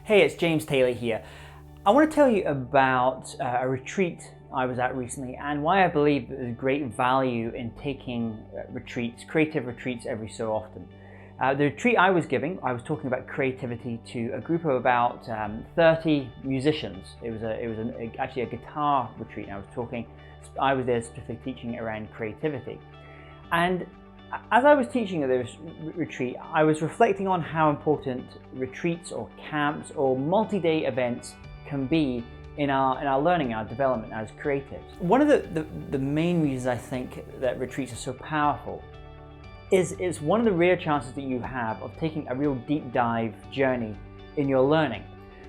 Hey, it's James Taylor here. I want to tell you about a retreat I was at recently and why I believe that there's great value in taking retreats, creative retreats every so often. The retreat I was giving, I was talking about creativity to a group of about 30 musicians. It was actually a guitar retreat. I was there specifically teaching around creativity. And as I was teaching at this retreat, I was reflecting on how important retreats or camps or multi-day events can be in our learning, our development as creatives. One of the main reasons I think that retreats are so powerful is it's one of the rare chances that you have of taking a real deep dive journey in your learning.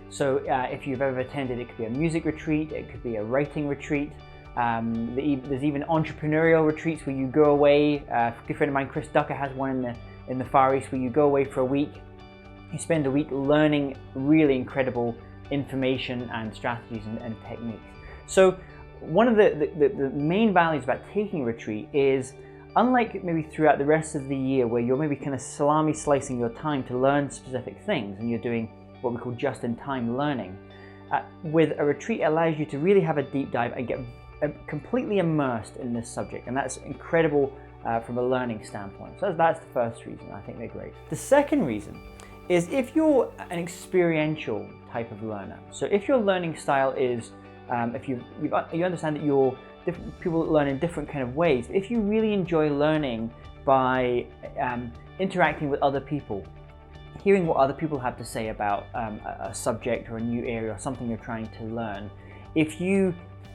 So if you've ever attended, it could be a music retreat, it could be a writing retreat. There's even entrepreneurial retreats where you go away. A good friend of mine, Chris Guillebeau, has one in the Far East where you go away for a week. You spend a week learning really incredible information and strategies and techniques. So one of the main values about taking a retreat is, unlike maybe throughout the rest of the year where you're maybe kind of salami slicing your time to learn specific things and you're doing what we call just-in-time learning, with a retreat it allows you to really have a deep dive and get completely immersed in this subject, and that's incredible from a learning standpoint. So that's the first reason I think they're great. The second reason is if you're an experiential type of learner. So if your learning style is, if you understand that people learn in different kind of ways. If you really enjoy learning by interacting with other people, hearing what other people have to say about a subject or a new area or something you're trying to learn, if you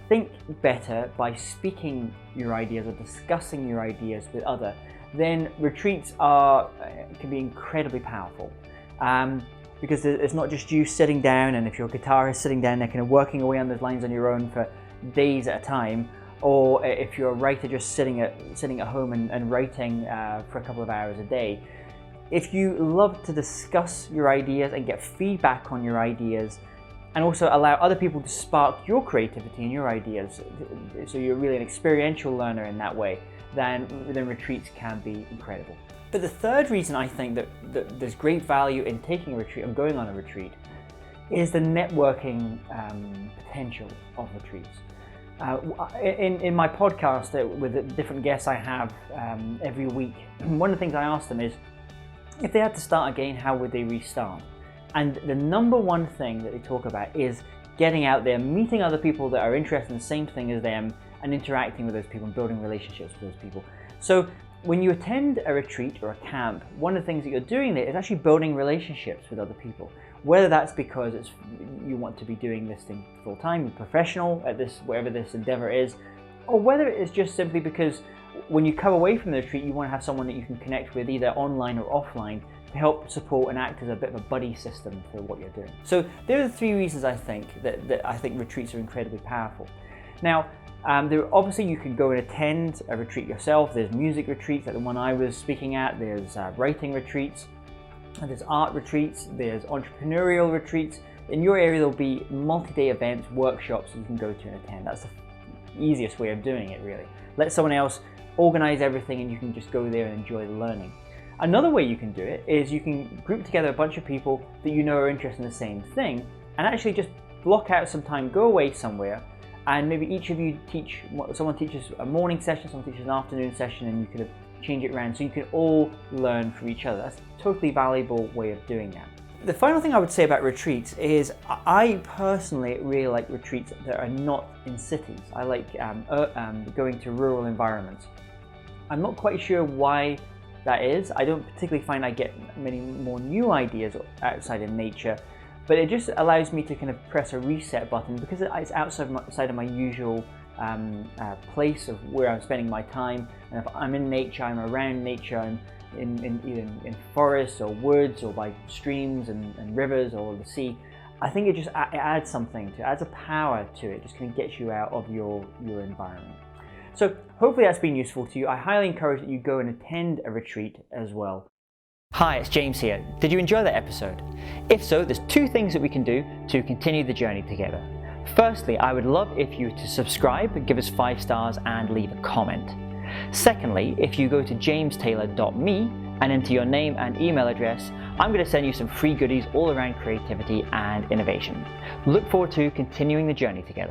think better by speaking your ideas or discussing your ideas with others, then retreats can be incredibly powerful. Because it's not just you sitting down, and if your guitar is sitting down there kind of working away on those lines on your own for days at a time, or if you're a writer just sitting at home and writing for a couple of hours a day. If you love to discuss your ideas and get feedback on your ideas, and also allow other people to spark your creativity and your ideas, so you're really an experiential learner in that way, then retreats can be incredible. But the third reason I think that there's great value in taking a retreat and going on a retreat is the networking potential of retreats. In my podcast with the different guests I have every week, one of the things I ask them is, if they had to start again, how would they restart? And the number one thing that they talk about is getting out there, meeting other people that are interested in the same thing as them, and interacting with those people and building relationships with those people. So when you attend a retreat or a camp, one of the things that you're doing there is actually building relationships with other people. Whether that's because you want to be doing this thing full time, professional at this, whatever this endeavor is, or whether it's just simply because when you come away from the retreat, you want to have someone that you can connect with either online or offline to help support and act as a bit of a buddy system for what you're doing. So there are the three reasons I think that I think retreats are incredibly powerful. Now, obviously you can go and attend a retreat yourself. There's music retreats like the one I was speaking at. There's writing retreats. There's art retreats. There's entrepreneurial retreats. In your area, there'll be multi-day events, workshops that you can go to and attend. That's the easiest way of doing it, really. Let someone else organize everything and you can just go there and enjoy the learning. Another way you can do it is you can group together a bunch of people that you know are interested in the same thing and actually just block out some time, go away somewhere, and maybe each of you someone teaches a morning session, someone teaches an afternoon session, and you could change it around so you can all learn from each other. That's a totally valuable way of doing that. The final thing I would say about retreats is I personally really like retreats that are not in cities. I like going to rural environments. I'm not quite sure why that is. I don't particularly find I get many more new ideas outside in nature, but it just allows me to kind of press a reset button because it's outside of my usual place of where I'm spending my time. And if I'm in nature, I'm around nature, I'm in forests or woods or by streams and rivers or the sea. I think it adds something to it, adds a power to it, just kind of gets you out of your environment. So hopefully that's been useful to you. I highly encourage that you go and attend a retreat as well. Hi, it's James here. Did you enjoy that episode? If so, there's two things that we can do to continue the journey together. Firstly, I would love if you to subscribe, give us 5 stars and leave a comment. Secondly, if you go to jamestaylor.me, and enter your name and email address, I'm going to send you some free goodies all around creativity and innovation. Look forward to continuing the journey together.